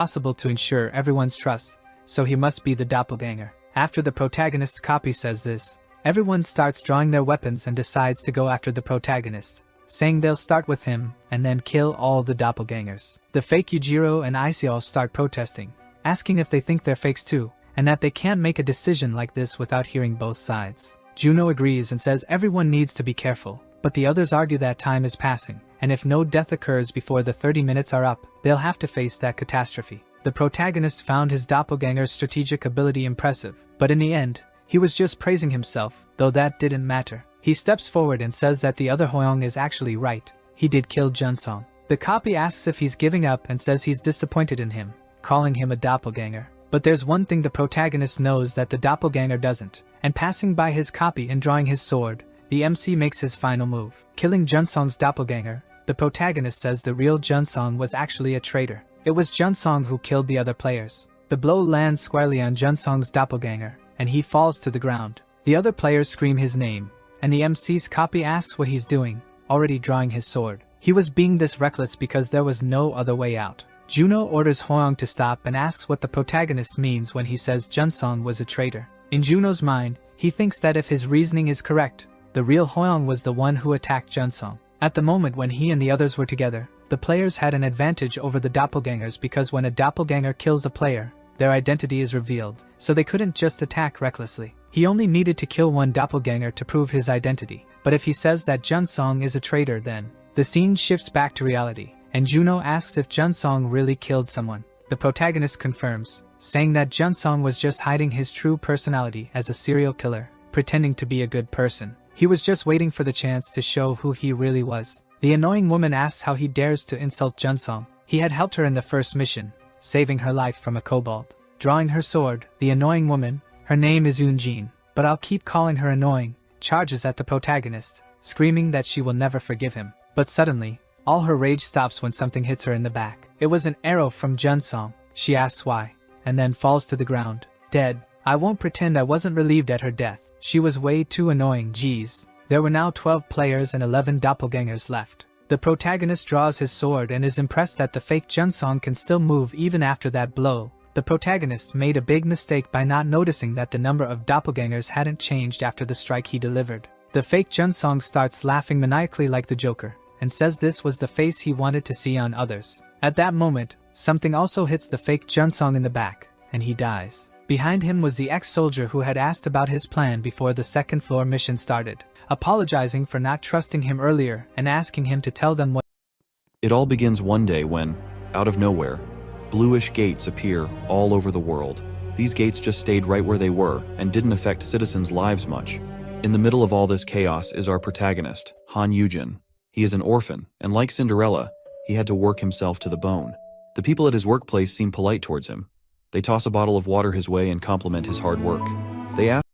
possible to ensure everyone's trust, so he must be the doppelganger. After the protagonist's copy says this, everyone starts drawing their weapons and decides to go after the protagonist, saying they'll start with him and then kill all the doppelgangers. The fake Yujiro and Isiol start protesting, asking if they think they're fakes too, and that they can't make a decision like this without hearing both sides. Juno agrees and says everyone needs to be careful, but the others argue that time is passing, and if no death occurs before the 30 minutes are up, they'll have to face that catastrophe. The protagonist found his doppelganger's strategic ability impressive, but in the end, he was just praising himself, though that didn't matter. He steps forward and says that the other Hoyoung is actually right. He did kill Junsong. The copy asks if he's giving up and says he's disappointed in him, calling him a doppelganger. But there's one thing the protagonist knows that the doppelganger doesn't, and passing by his copy and drawing his sword, the MC makes his final move, killing Junsong's doppelganger. The protagonist says the real Junsong was actually a traitor. It was Junsong who killed the other players. The blow lands squarely on Junsong's doppelganger, and he falls to the ground. The other players scream his name, and the MC's copy asks what he's doing, already drawing his sword. He was being this reckless because there was no other way out. Juno orders Hoyoung to stop and asks what the protagonist means when he says Junsong was a traitor. In Juno's mind, he thinks that if his reasoning is correct, the real Hoyoung was the one who attacked Junsong. At the moment when he and the others were together, the players had an advantage over the doppelgangers because when a doppelganger kills a player, their identity is revealed, so they couldn't just attack recklessly. He only needed to kill one doppelganger to prove his identity, but if he says that Junsong is a traitor, then the scene shifts back to reality, and Juno asks if Junsong really killed someone. The protagonist confirms, saying that Junsong was just hiding his true personality as a serial killer, pretending to be a good person. He was just waiting for the chance to show who he really was. The annoying woman asks how he dares to insult Junsong. He had helped her in the first mission, saving her life from a kobold. Drawing her sword, the annoying woman, her name is Eunjin, but I'll keep calling her annoying, charges at the protagonist, screaming that she will never forgive him. But suddenly, all her rage stops when something hits her in the back. It was an arrow from Junsong. She asks why, and then falls to the ground, dead. I won't pretend I wasn't relieved at her death. She was way too annoying, geez. There were now 12 players and 11 doppelgangers left. The protagonist draws his sword and is impressed that the fake Junsong can still move even after that blow. The protagonist made a big mistake by not noticing that the number of doppelgangers hadn't changed after the strike he delivered. The fake Junsong starts laughing maniacally like the Joker, and says this was the face he wanted to see on others. At that moment, something also hits the fake Junsong in the back, and he dies. Behind him was the ex-soldier who had asked about his plan before the second floor mission started, apologizing for not trusting him earlier and asking him to tell them what. It all begins one day when, out of nowhere, bluish gates appear all over the world. These gates just stayed right where they were and didn't affect citizens' lives much. In the middle of all this chaos is our protagonist, Han Yujin. He is an orphan, and like Cinderella, he had to work himself to the bone. The people at his workplace seem polite towards him. They toss a bottle of water his way and compliment his hard work. They ask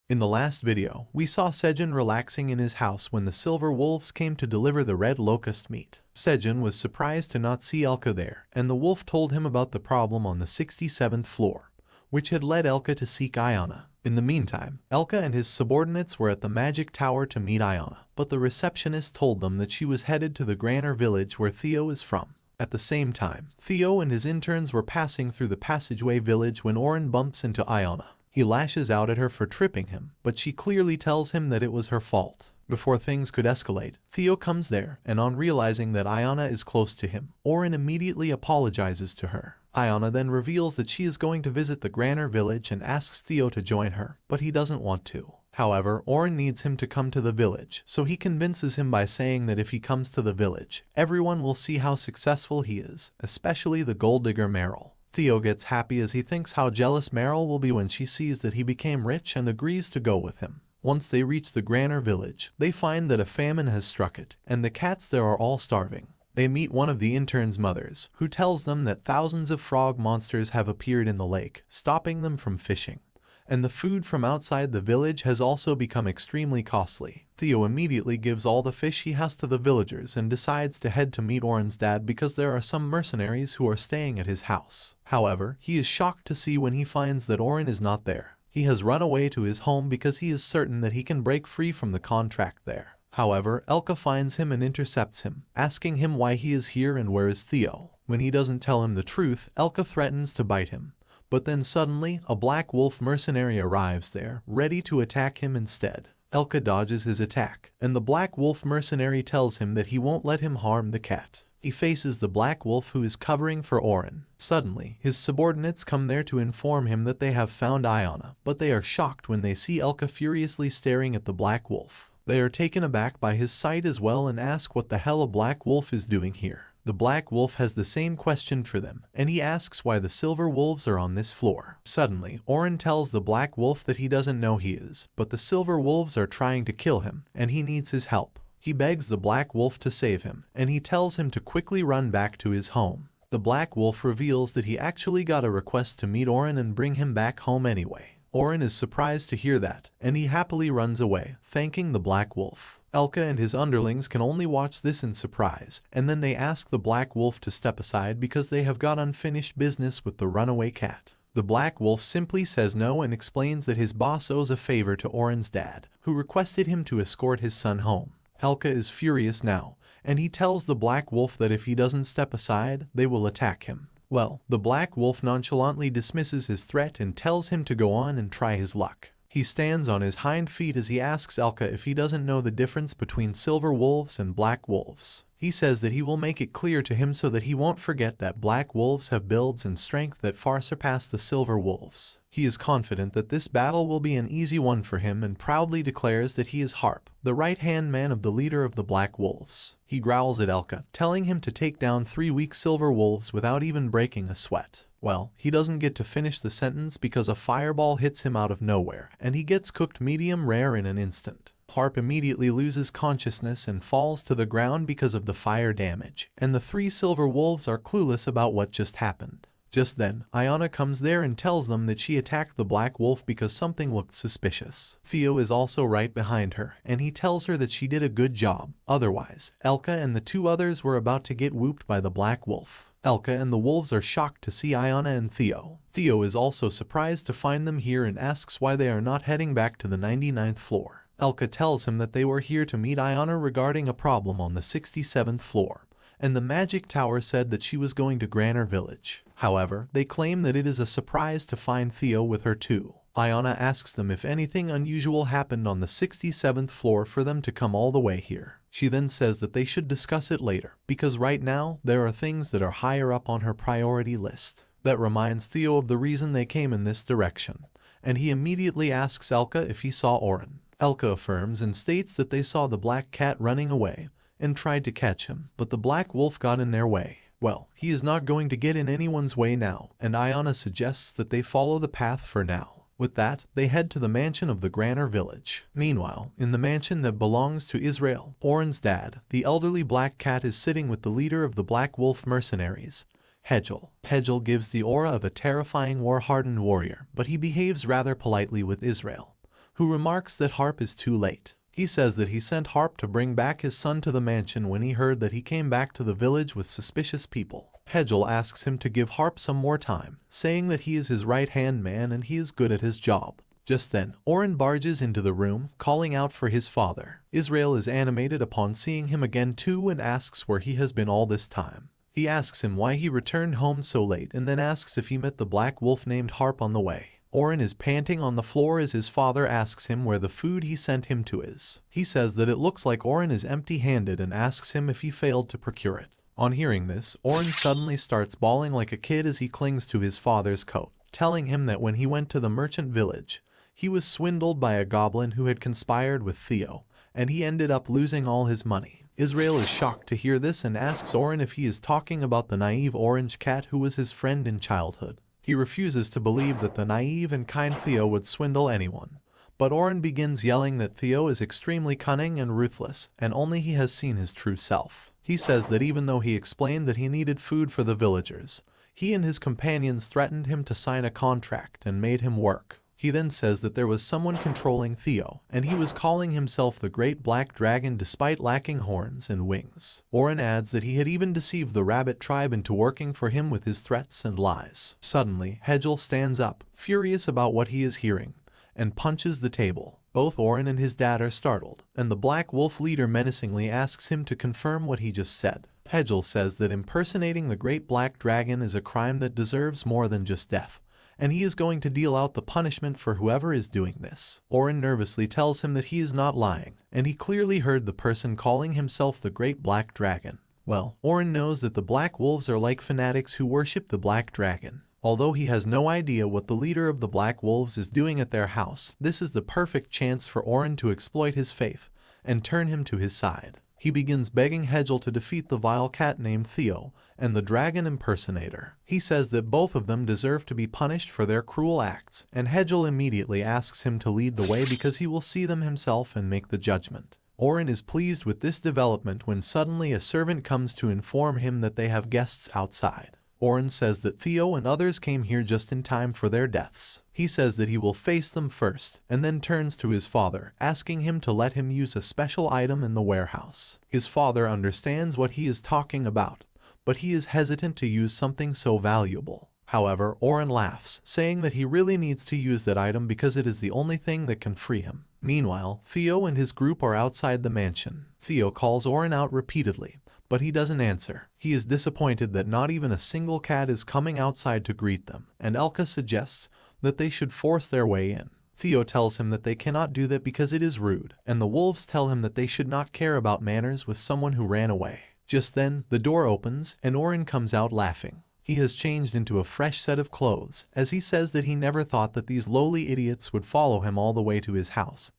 In the last video, we saw Sejun relaxing in his house when the Silver Wolves came to deliver the red locust meat. Sejun was surprised to not see Elka there, and the wolf told him about the problem on the 67th floor, which had led Elka to seek Iona. In the meantime, Elka and his subordinates were at the magic tower to meet Iona, but the receptionist told them that she was headed to the Granner village where Theo is from. At the same time, Theo and his interns were passing through the passageway village when Oren bumps into Iona. He lashes out at her for tripping him, but she clearly tells him that it was her fault. Before things could escalate, Theo comes there, and on realizing that Iona is close to him, Oren immediately apologizes to her. Iona then reveals that she is going to visit the Granner village and asks Theo to join her, but he doesn't want to. However, Oren needs him to come to the village, so he convinces him by saying that if he comes to the village, everyone will see how successful he is, especially the gold digger Meryl. Theo gets happy as he thinks how jealous Meryl will be when she sees that he became rich and agrees to go with him. Once they reach the Granner village, they find that a famine has struck it, and the cats there are all starving. They meet one of the interns' mothers, who tells them that thousands of frog monsters have appeared in the lake, stopping them from fishing. and the food from outside the village has also become extremely costly. Theo immediately gives all the fish he has to the villagers and decides to head to meet Oren's dad because there are some mercenaries who are staying at his house. However, he is shocked to see when he finds that Oren is not there. He has run away to his home because he is certain that he can break free from the contract there. However, Elka finds him and intercepts him, asking him why he is here and where is Theo. When he doesn't tell him the truth, Elka threatens to bite him. But then suddenly, a black wolf mercenary arrives there, ready to attack him instead. Elka dodges his attack, and the black wolf mercenary tells him that he won't let him harm the cat. He faces the black wolf who is covering for Oren. Suddenly, his subordinates come there to inform him that they have found Iona, but they are shocked when they see Elka furiously staring at the black wolf. They are taken aback by his sight as well and ask what the hell a black wolf is doing here. The black wolf has the same question for them, and he asks why the silver wolves are on this floor. Suddenly, Oren tells the black wolf that he doesn't know he is, but the silver wolves are trying to kill him, and he needs his help. He begs the black wolf to save him, and he tells him to quickly run back to his home. The black wolf reveals that he actually got a request to meet Oren and bring him back home anyway. Oren is surprised to hear that, and he happily runs away, thanking the black wolf. Elka and his underlings can only watch this in surprise, and then they ask the black wolf to step aside because they have got unfinished business with the runaway cat. The black wolf simply says no and explains that his boss owes a favor to Oren's dad, who requested him to escort his son home. Elka is furious now, and he tells the black wolf that if he doesn't step aside, they will attack him. Well, the black wolf nonchalantly dismisses his threat and tells him to go on and try his luck. He stands on his hind feet as he asks Elka if he doesn't know the difference between silver wolves and black wolves. He says that he will make it clear to him so that he won't forget that black wolves have builds and strength that far surpass the silver wolves. He is confident that this battle will be an easy one for him and proudly declares that he is Harp, the right-hand man of the leader of the black wolves. He growls at Elka, telling him to take down 3 weak silver wolves without even breaking a sweat. Well, he doesn't get to finish the sentence because a fireball hits him out of nowhere, and he gets cooked medium rare in an instant. Harp immediately loses consciousness and falls to the ground because of the fire damage, and the 3 silver wolves are clueless about what just happened. Just then, Iona comes there and tells them that she attacked the black wolf because something looked suspicious. Theo is also right behind her, and he tells her that she did a good job. Otherwise, Elka and the 2 others were about to get whooped by the black wolf. Elka and the wolves are shocked to see Iona and Theo. Theo is also surprised to find them here and asks why they are not heading back to the 99th floor. Elka tells him that they were here to meet Iona regarding a problem on the 67th floor, and the magic tower said that she was going to Granner Village. However, they claim that it is a surprise to find Theo with her too. Iona asks them if anything unusual happened on the 67th floor for them to come all the way here. She then says that they should discuss it later, because right now there are things that are higher up on her priority list. That reminds Theo of the reason they came in this direction, and he immediately asks Elka if he saw Oren. Elka affirms and states that they saw the black cat running away and tried to catch him, but the black wolf got in their way. Well, he is not going to get in anyone's way now, and Iona suggests that they follow the path for now. With that, they head to the mansion of the Granner Village. Meanwhile, in the mansion that belongs to Israel, Oren's dad, the elderly black cat is sitting with the leader of the Black Wolf mercenaries, Hegel. Hegel gives the aura of a terrifying war-hardened warrior, but he behaves rather politely with Israel, who remarks that Harp is too late. He says that he sent Harp to bring back his son to the mansion when he heard that he came back to the village with suspicious people. Hegel asks him to give Harp some more time, saying that he is his right-hand man and he is good at his job. Just then, Oren barges into the room, calling out for his father. Israel is animated upon seeing him again too and asks where he has been all this time. He asks him why he returned home so late and then asks if he met the black wolf named Harp on the way. Oren is panting on the floor as his father asks him where the food he sent him to is. He says that it looks like Oren is empty-handed and asks him if he failed to procure it. On hearing this, Oren suddenly starts bawling like a kid as he clings to his father's coat, telling him that when he went to the merchant village, he was swindled by a goblin who had conspired with Theo, and he ended up losing all his money. Israel is shocked to hear this and asks Oren if he is talking about the naive orange cat who was his friend in childhood. He refuses to believe that the naive and kind Theo would swindle anyone. But Oren begins yelling that Theo is extremely cunning and ruthless, and only he has seen his true self. He says that even though he explained that he needed food for the villagers, he and his companions threatened him to sign a contract and made him work. He then says that there was someone controlling Theo, and he was calling himself the Great Black Dragon despite lacking horns and wings. Oren adds that he had even deceived the rabbit tribe into working for him with his threats and lies. Suddenly, Hegel stands up, furious about what he is hearing, and punches the table. Both Oren and his dad are startled, and the Black Wolf leader menacingly asks him to confirm what he just said. Hegel says that impersonating the Great Black Dragon is a crime that deserves more than just death, and he is going to deal out the punishment for whoever is doing this. Oren nervously tells him that he is not lying, and he clearly heard the person calling himself the Great Black Dragon. Well, Oren knows that the Black Wolves are like fanatics who worship the Black Dragon. Although he has no idea what the leader of the Black Wolves is doing at their house, this is the perfect chance for Oren to exploit his faith and turn him to his side. He begins begging Hegel to defeat the vile cat named Theo and the dragon impersonator. He says that both of them deserve to be punished for their cruel acts, and Hegel immediately asks him to lead the way because he will see them himself and make the judgment. Oren is pleased with this development when suddenly a servant comes to inform him that they have guests outside. Oren says that Theo and others came here just in time for their deaths. He says that he will face them first, and then turns to his father, asking him to let him use a special item in the warehouse. His father understands what he is talking about, but he is hesitant to use something so valuable. However, Oren laughs, saying that he really needs to use that item because it is the only thing that can free him. Meanwhile, Theo and his group are outside the mansion. Theo calls Oren out repeatedly, but he doesn't answer. He is disappointed that not even a single cat is coming outside to greet them, and Elka suggests that they should force their way in. Theo tells him that they cannot do that because it is rude, and the wolves tell him that they should not care about manners with someone who ran away. Just then, the door opens, and Oren comes out laughing. He has changed into a fresh set of clothes, as he says that he never thought that these lowly idiots would follow him all the way to his house,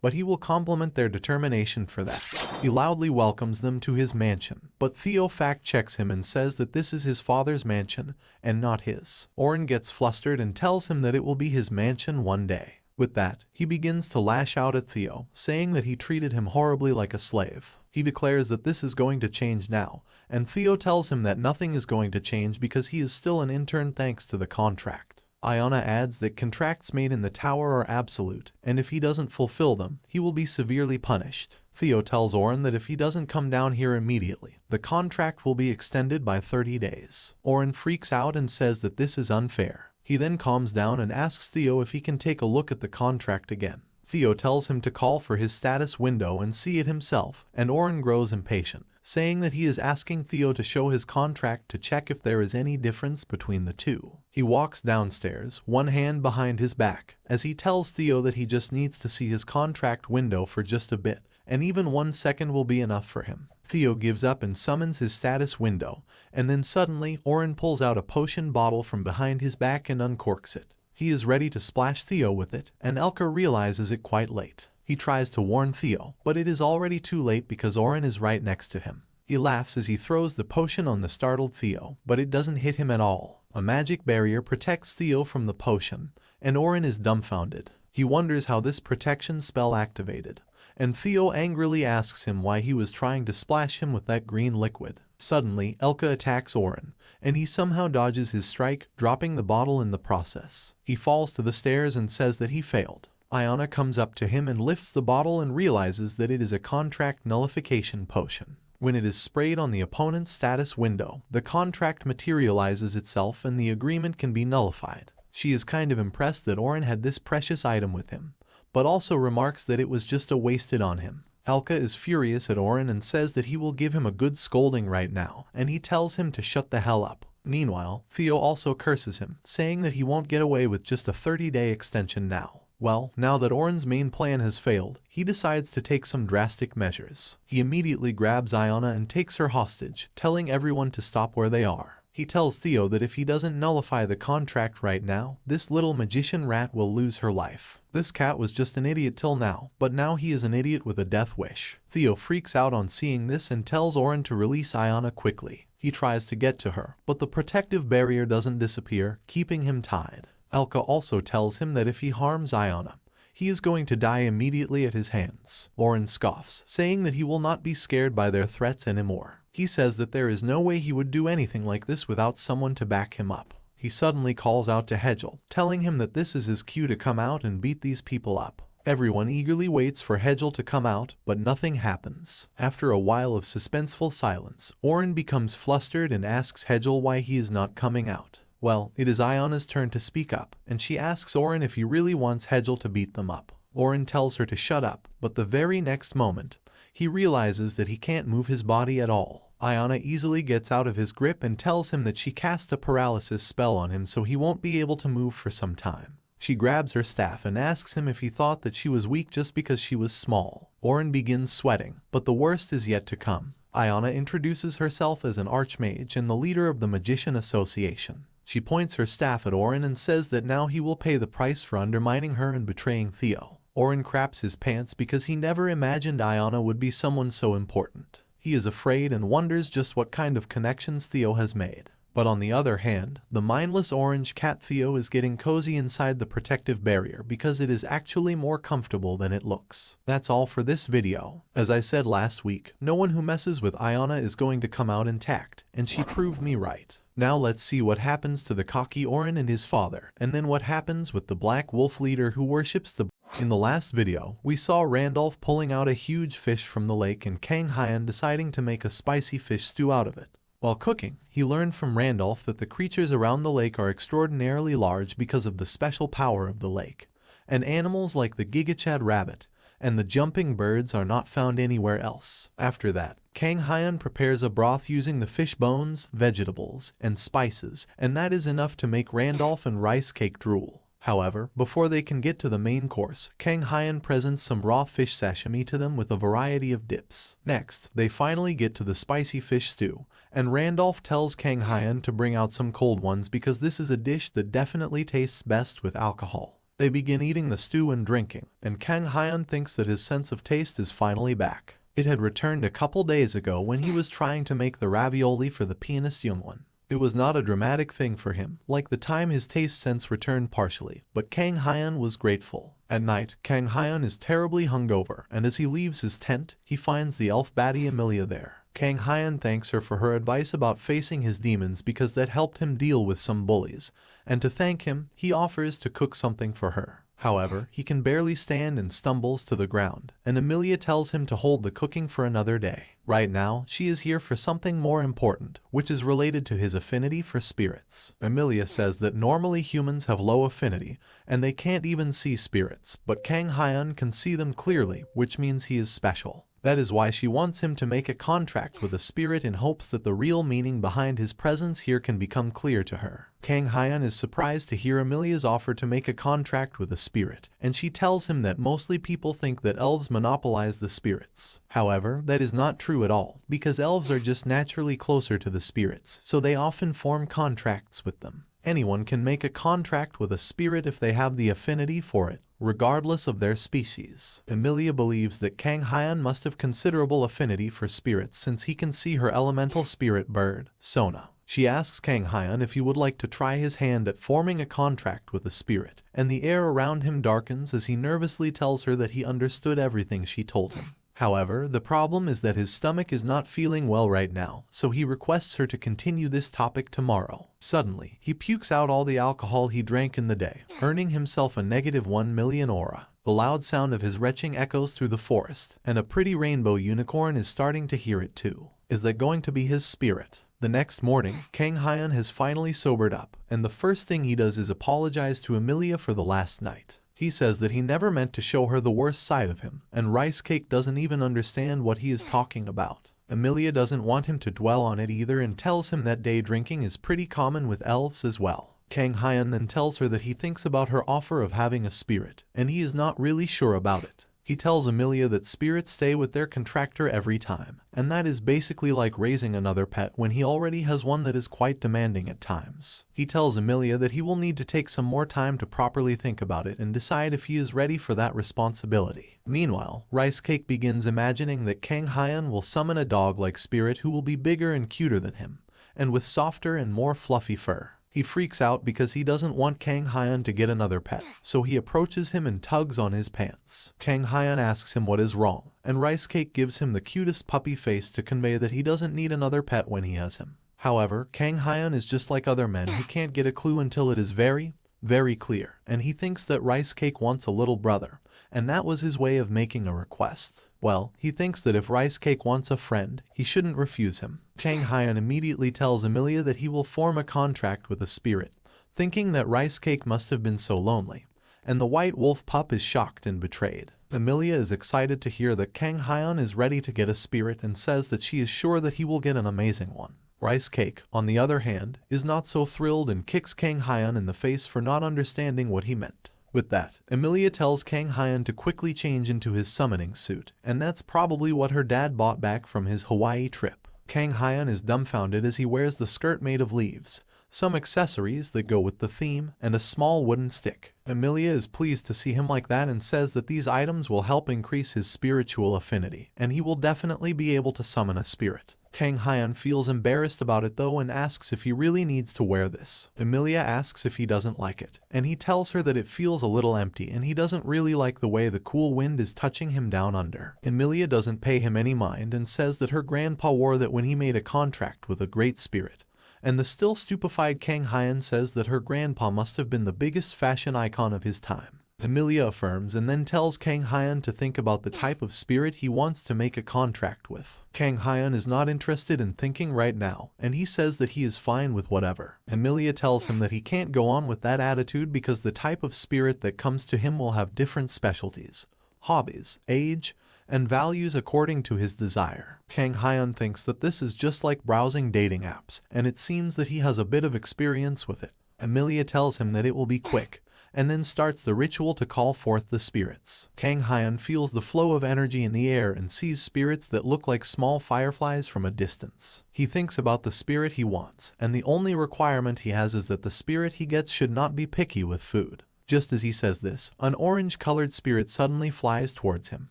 but he will compliment their determination for that. He loudly welcomes them to his mansion, but Theo fact-checks him and says that this is his father's mansion and not his. Oren gets flustered and tells him that it will be his mansion one day. With that, he begins to lash out at Theo, saying that he treated him horribly like a slave. He declares that this is going to change now, and Theo tells him that nothing is going to change because he is still an intern thanks to the contract. Iona adds that contracts made in the tower are absolute, and if he doesn't fulfill them, he will be severely punished. Theo tells Oren that if he doesn't come down here immediately, the contract will be extended by 30 days. Oren freaks out and says that this is unfair. He then calms down and asks Theo if he can take a look at the contract again. Theo tells him to call for his status window and see it himself, and Oren grows impatient, saying that he is asking Theo to show his contract to check if there is any difference between the two. He walks downstairs, one hand behind his back, as he tells Theo that he just needs to see his contract window for just a bit, and even 1 second will be enough for him. Theo gives up and summons his status window, and then suddenly Oren pulls out a potion bottle from behind his back and uncorks it. He is ready to splash Theo with it, and Elka realizes it quite late. He tries to warn Theo, but it is already too late because Oren is right next to him. He laughs as he throws the potion on the startled Theo, but it doesn't hit him at all. A magic barrier protects Theo from the potion, and Oren is dumbfounded. He wonders how this protection spell activated, and Theo angrily asks him why he was trying to splash him with that green liquid. Suddenly, Elka attacks Oren, and he somehow dodges his strike, dropping the bottle in the process. He falls to the stairs and says that he failed. Iona comes up to him and lifts the bottle and realizes that it is a contract nullification potion. When it is sprayed on the opponent's status window, the contract materializes itself and the agreement can be nullified. She is kind of impressed that Oren had this precious item with him, but also remarks that it was just a wasted on him. Elka is furious at Oren and says that he will give him a good scolding right now, and he tells him to shut the hell up. Meanwhile, Theo also curses him, saying that he won't get away with just a 30-day extension now. Well, now that Oren's main plan has failed, he decides to take some drastic measures. He immediately grabs Iona and takes her hostage, telling everyone to stop where they are. He tells Theo that if he doesn't nullify the contract right now, this little magician rat will lose her life. This cat was just an idiot till now, but now he is an idiot with a death wish. Theo freaks out on seeing this and tells Oren to release Iona quickly. He tries to get to her, but the protective barrier doesn't disappear, keeping him tied. Elka also tells him that if he harms Iona, he is going to die immediately at his hands. Oren scoffs, saying that he will not be scared by their threats anymore. He says that there is no way he would do anything like this without someone to back him up. he suddenly calls out to Hegel, telling him that this is his cue to come out and beat these people up. Everyone eagerly waits for Hegel to come out, but nothing happens. After a while of suspenseful silence, Oren becomes flustered and asks Hegel why he is not coming out. Well, it is Iona's turn to speak up, and she asks Oren if he really wants Hegel to beat them up. Oren tells her to shut up, but the very next moment, he realizes that he can't move his body at all. Iona easily gets out of his grip and tells him that she cast a paralysis spell on him so he won't be able to move for some time. She grabs her staff and asks him if he thought that she was weak just because she was small. Oren begins sweating, but the worst is yet to come. Iona introduces herself as an archmage and the leader of the Magician Association. She points her staff at Oren and says that now he will pay the price for undermining her and betraying Theo. Oren craps his pants because he never imagined Iona would be someone so important. He is afraid and wonders just what kind of connections Theo has made. But on the other hand, the mindless orange cat Theo is getting cozy inside the protective barrier because it is actually more comfortable than it looks. That's all for this video. As I said last week, no one who messes with Iona is going to come out intact, and she proved me right. Now let's see what happens to the cocky Oren and his father, and then what happens with the Black Wolf leader who worships the In the last video, we saw Randolph pulling out a huge fish from the lake and Kang Hyan deciding to make a spicy fish stew out of it. While cooking, he learned from Randolph that the creatures around the lake are extraordinarily large because of the special power of the lake, and animals like the Gigachad rabbit and the jumping birds are not found anywhere else. After that, Kang Hyan prepares a broth using the fish bones, vegetables, and spices, and that is enough to make Randolph and Rice Cake drool. However, before they can get to the main course, Kang Hyan presents some raw fish sashimi to them with a variety of dips. Next, they finally get to the spicy fish stew, and Randolph tells Kang Hyan to bring out some cold ones because this is a dish that definitely tastes best with alcohol. They begin eating the stew and drinking, and Kang Hyan thinks that his sense of taste is finally back. It had returned a couple days ago when he was trying to make the ravioli for the pianist Youngwon. It was not a dramatic thing for him, like the time his taste sense returned partially, but Kang Hyan was grateful. At night, Kang Hyan is terribly hungover, and as he leaves his tent, he finds the elf baddie Amelia there. Kang Hyan thanks her for her advice about facing his demons because that helped him deal with some bullies, and to thank him, he offers to cook something for her. However, he can barely stand and stumbles to the ground, and Amelia tells him to hold the cooking for another day. Right now, she is here for something more important, which is related to his affinity for spirits. Amelia says that normally humans have low affinity, and they can't even see spirits, but Kang Hyan can see them clearly, which means he is special. That is why she wants him to make a contract with a spirit in hopes that the real meaning behind his presence here can become clear to her. Kang Hyan is surprised to hear Amelia's offer to make a contract with a spirit, and she tells him that mostly people think that elves monopolize the spirits. However, that is not true at all, because elves are just naturally closer to the spirits, so they often form contracts with them. Anyone can make a contract with a spirit if they have the affinity for it, regardless of their species. Amelia believes that Kang Hyan must have considerable affinity for spirits since he can see her elemental spirit bird, Sona. She asks Kang Hyan if he would like to try his hand at forming a contract with a spirit, and the air around him darkens as he nervously tells her that he understood everything she told him. However, the problem is that his stomach is not feeling well right now, so he requests her to continue this topic tomorrow. Suddenly, he pukes out all the alcohol he drank in the day, earning himself a -1 million aura. The loud sound of his retching echoes through the forest, and a pretty rainbow unicorn is starting to hear it too. Is that going to be his spirit? The next morning, Kang Hyan has finally sobered up, and the first thing he does is apologize to Amelia for the last night. He says that he never meant to show her the worst side of him, and Rice Cake doesn't even understand what he is talking about. Amelia doesn't want him to dwell on it either and tells him that day drinking is pretty common with elves as well. Kang Hyan then tells her that he thinks about her offer of having a spirit, and he is not really sure about it. He tells Amelia that spirits stay with their contractor every time, and that is basically like raising another pet when he already has one that is quite demanding at times. He tells Amelia that he will need to take some more time to properly think about it and decide if he is ready for that responsibility. Meanwhile, Rice Cake begins imagining that Kang Hyan will summon a dog-like spirit who will be bigger and cuter than him, and with softer and more fluffy fur. He freaks out because he doesn't want Kang Hyan to get another pet, so he approaches him and tugs on his pants. Kang Hyan asks him what is wrong, and Rice Cake gives him the cutest puppy face to convey that he doesn't need another pet when he has him. However, Kang Hyun is just like other men who can't get a clue until it is very, very clear, and he thinks that Rice Cake wants a little brother, and that was his way of making a request. Well, he thinks that if Rice Cake wants a friend, he shouldn't refuse him. Kang Hyun immediately tells Emilia that he will form a contract with a spirit, thinking that Rice Cake must have been so lonely, and the white wolf pup is shocked and betrayed. Emilia is excited to hear that Kang Hyun is ready to get a spirit and says that she is sure that he will get an amazing one. Rice Cake, on the other hand, is not so thrilled and kicks Kang Hyun in the face for not understanding what he meant. With that, Emilia tells Kang Hyun to quickly change into his summoning suit, and that's probably what her dad bought back from his Hawaii trip. Kang Hyun is dumbfounded as he wears the skirt made of leaves, some accessories that go with the theme, and a small wooden stick. Emilia is pleased to see him like that and says that these items will help increase his spiritual affinity, and he will definitely be able to summon a spirit. Kang Hyun feels embarrassed about it though and asks if he really needs to wear this. Emilia asks if he doesn't like it, and he tells her that it feels a little empty and he doesn't really like the way the cool wind is touching him down under. Emilia doesn't pay him any mind and says that her grandpa wore that when he made a contract with a great spirit. And the still stupefied Kang Hyun says that her grandpa must have been the biggest fashion icon of his time. Emilia affirms and then tells Kang Hyun to think about the type of spirit he wants to make a contract with. Kang Hyun is not interested in thinking right now, and he says that he is fine with whatever. Emilia tells him that he can't go on with that attitude because the type of spirit that comes to him will have different specialties, hobbies, age, and values according to his desire. Kang Hyun thinks that this is just like browsing dating apps, and it seems that he has a bit of experience with it. Emilia tells him that it will be quick, and then starts the ritual to call forth the spirits. Kang Hyun feels the flow of energy in the air and sees spirits that look like small fireflies from a distance. He thinks about the spirit he wants, and the only requirement he has is that the spirit he gets should not be picky with food. Just as he says this, an orange-colored spirit suddenly flies towards him.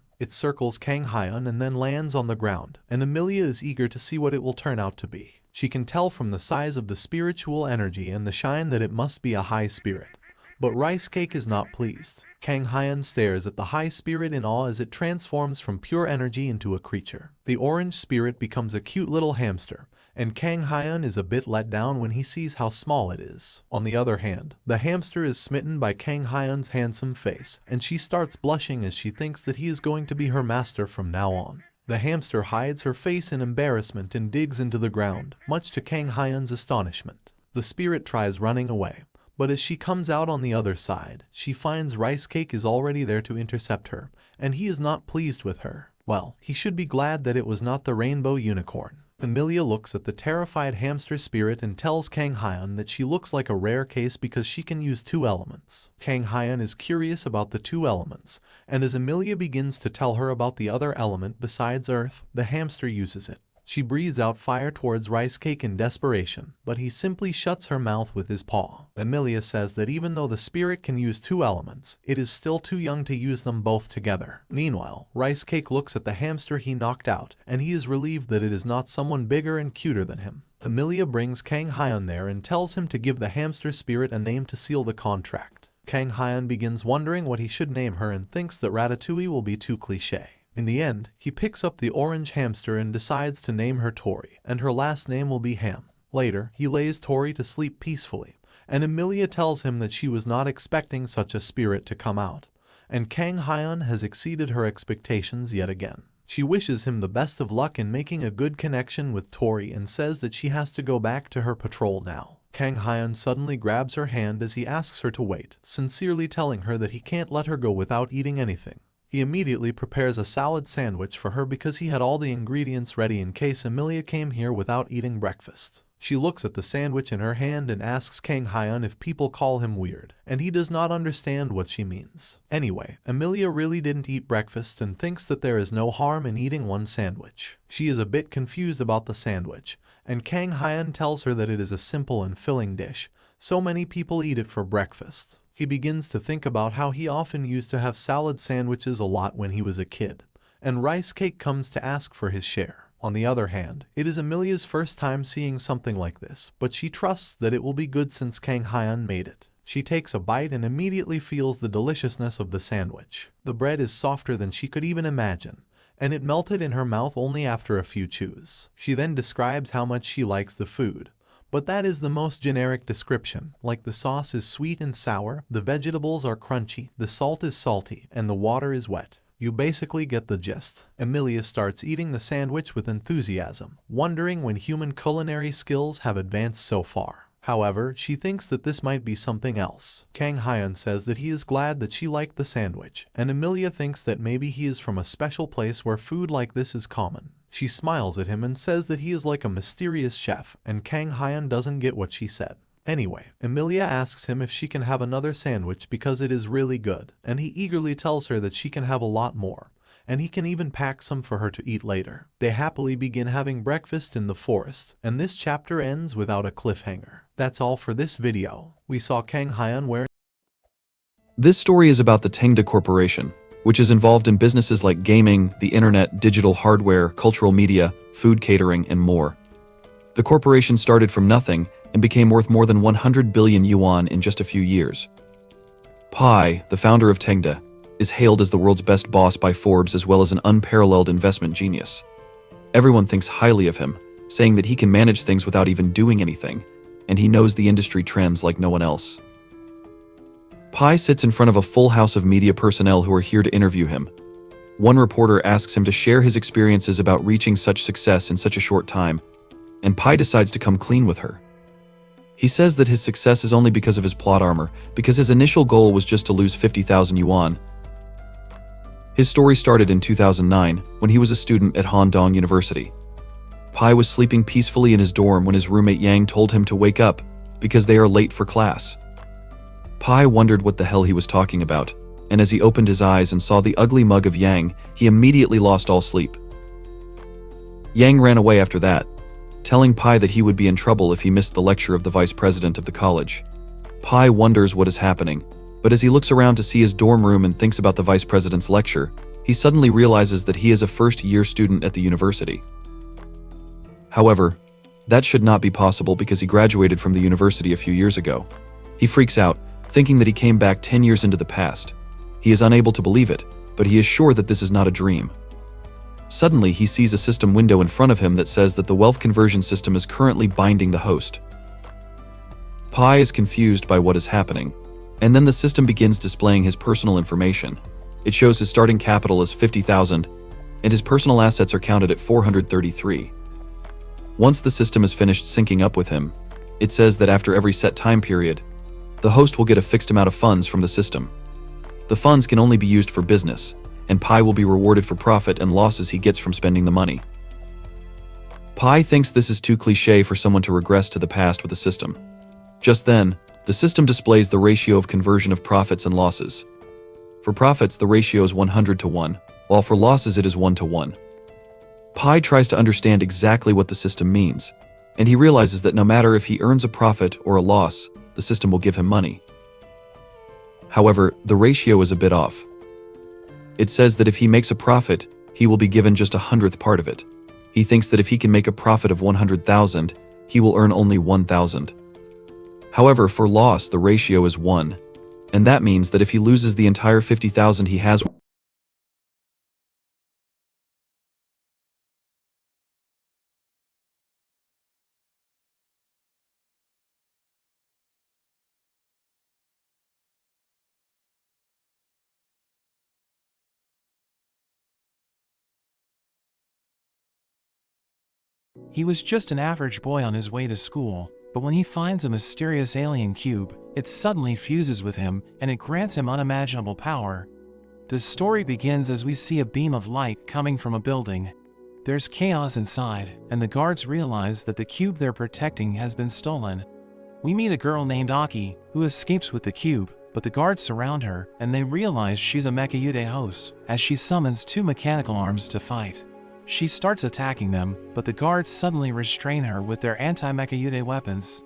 It circles Kang Hyun and then lands on the ground, and Emilia is eager to see what it will turn out to be. She can tell from the size of the spiritual energy and the shine that it must be a high spirit. But Rice Cake is not pleased. Kang Hyun stares at the high spirit in awe as it transforms from pure energy into a creature. The orange spirit becomes a cute little hamster, and Kang Hyun is a bit let down when he sees how small it is. On the other hand, the hamster is smitten by Kang Hyun's handsome face, and she starts blushing as she thinks that he is going to be her master from now on. The hamster hides her face in embarrassment and digs into the ground, much to Kang Hyun's astonishment. The spirit tries running away, but as she comes out on the other side, she finds Rice Cake is already there to intercept her, and he is not pleased with her. Well, he should be glad that it was not the rainbow unicorn. Emilia looks at the terrified hamster spirit and tells Kang Hyun that she looks like a rare case because she can use 2 elements. Kang Hyun is curious about the 2 elements, and as Emilia begins to tell her about the other element besides earth, the hamster uses it. She breathes out fire towards Rice Cake in desperation, but he simply shuts her mouth with his paw. Emilia says that even though the spirit can use 2 elements, it is still too young to use them both together. Meanwhile, Rice Cake looks at the hamster he knocked out, and he is relieved that it is not someone bigger and cuter than him. Emilia brings Kang Hyun there and tells him to give the hamster spirit a name to seal the contract. Kang Hyun begins wondering what he should name her and thinks that Ratatouille will be too cliché. In the end, he picks up the orange hamster and decides to name her Tori, and her last name will be Ham. Later, he lays Tori to sleep peacefully, and Emilia tells him that she was not expecting such a spirit to come out, and Kang Hyun has exceeded her expectations yet again. She wishes him the best of luck in making a good connection with Tori and says that she has to go back to her patrol now. Kang Hyun suddenly grabs her hand as he asks her to wait, sincerely telling her that he can't let her go without eating anything. He immediately prepares a salad sandwich for her because he had all the ingredients ready in case Emilia came here without eating breakfast. She looks at the sandwich in her hand and asks Kang Hyun if people call him weird, and he does not understand what she means. Anyway, Emilia really didn't eat breakfast and thinks that there is no harm in eating one sandwich. She is a bit confused about the sandwich, and Kang Hyun tells her that it is a simple and filling dish. So many people eat it for breakfast. He begins to think about how he often used to have salad sandwiches a lot when he was a kid, and Rice Cake comes to ask for his share. On the other hand, it is Emilia's first time seeing something like this, but she trusts that it will be good since Kang Hyun made it. She takes a bite and immediately feels the deliciousness of the sandwich. The bread is softer than she could even imagine, and it melted in her mouth only after a few chews. She then describes how much she likes the food. But that is the most generic description, like the sauce is sweet and sour, the vegetables are crunchy, the salt is salty, and the water is wet. You basically get the gist. Emilia starts eating the sandwich with enthusiasm, wondering when human culinary skills have advanced so far. However, she thinks that this might be something else. Kang Hyun says that he is glad that she liked the sandwich, and Emilia thinks that maybe he is from a special place where food like this is common. She smiles at him and says that he is like a mysterious chef, and Kang Hyun doesn't get what she said. Anyway, Emilia asks him if she can have another sandwich because it is really good, and he eagerly tells her that she can have a lot more, and he can even pack some for her to eat later. They happily begin having breakfast in the forest, and this chapter ends without a cliffhanger. That's all for this video. We saw Kang Hyun wearing. This story is about the Tengda Corporation, which is involved in businesses like gaming, the internet, digital hardware, cultural media, food catering, and more. The corporation started from nothing and became worth more than 100 billion yuan in just a few years. Pai, the founder of Tengda, is hailed as the world's best boss by Forbes as well as an unparalleled investment genius. Everyone thinks highly of him, saying that he can manage things without even doing anything, and he knows the industry trends like no one else. Pai sits in front of a full house of media personnel who are here to interview him. One reporter asks him to share his experiences about reaching such success in such a short time, and Pai decides to come clean with her. He says that his success is only because of his plot armor, because his initial goal was just to lose 50,000 yuan. His story started in 2009, when he was a student at Handong University. Pai was sleeping peacefully in his dorm when his roommate Yang told him to wake up, because they are late for class. Pai wondered what the hell he was talking about, and as he opened his eyes and saw the ugly mug of Yang, he immediately lost all sleep. Yang ran away after that, telling Pai that he would be in trouble if he missed the lecture of the vice president of the college. Pai wonders what is happening, but as he looks around to see his dorm room and thinks about the vice president's lecture, he suddenly realizes that he is a first-year student at the university. However, that should not be possible because he graduated from the university a few years ago. He freaks out, thinking that he came back 10 years into the past. He is unable to believe it, but he is sure that this is not a dream. Suddenly, he sees a system window in front of him that says that the wealth conversion system is currently binding the host. Pai is confused by what is happening, and then the system begins displaying his personal information. It shows his starting capital as 50,000, and his personal assets are counted at 433. Once the system is finished syncing up with him, it says that after every set time period, the host will get a fixed amount of funds from the system. The funds can only be used for business, and Pai will be rewarded for profit and losses he gets from spending the money. Pai thinks this is too cliché for someone to regress to the past with the system. Just then, the system displays the ratio of conversion of profits and losses. For profits, the ratio is 100 to 1, while for losses it is 1 to 1. Pai tries to understand exactly what the system means, and he realizes that no matter if he earns a profit or a loss, the system will give him money. However, the ratio is a bit off. It says that if he makes a profit, he will be given just 100th part of it. He thinks that if he can make a profit of 100,000, he will earn only 1,000. However, for loss, the ratio is 1, and that means that if he loses the entire 50,000 he has, He was just an average boy on his way to school, but when he finds a mysterious alien cube, it suddenly fuses with him and it grants him unimaginable power. The story begins as we see a beam of light coming from a building. There's chaos inside, and the guards realize that the cube they're protecting has been stolen. We meet a girl named Aki, who escapes with the cube, but the guards surround her, and they realize she's a Mechayude host, as she summons two mechanical arms to fight. She starts attacking them, but the guards suddenly restrain her with their anti-Mechayude weapons.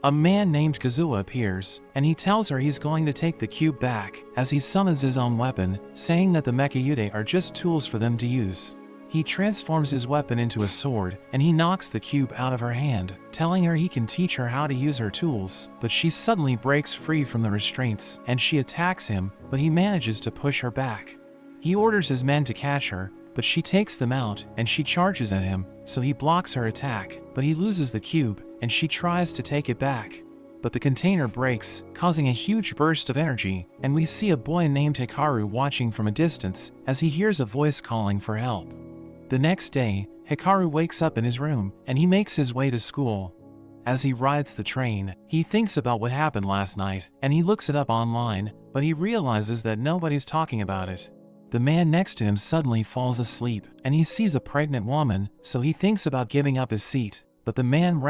A man named Kazuha appears, and he tells her he's going to take the cube back, as he summons his own weapon, saying that the Mechayude are just tools for them to use. He transforms his weapon into a sword, and he knocks the cube out of her hand, telling her he can teach her how to use her tools, but she suddenly breaks free from the restraints, and she attacks him, but he manages to push her back. He orders his men to catch her, but she takes them out and she charges at him, so he blocks her attack, but he loses the cube and she tries to take it back. But the container breaks, causing a huge burst of energy, and we see a boy named Hikaru watching from a distance as he hears a voice calling for help. The next day, Hikaru wakes up in his room and he makes his way to school. As he rides the train, he thinks about what happened last night and he looks it up online, but he realizes that nobody's talking about it. The man next to him suddenly falls asleep and he sees a pregnant woman, so he thinks about giving up his seat, but the man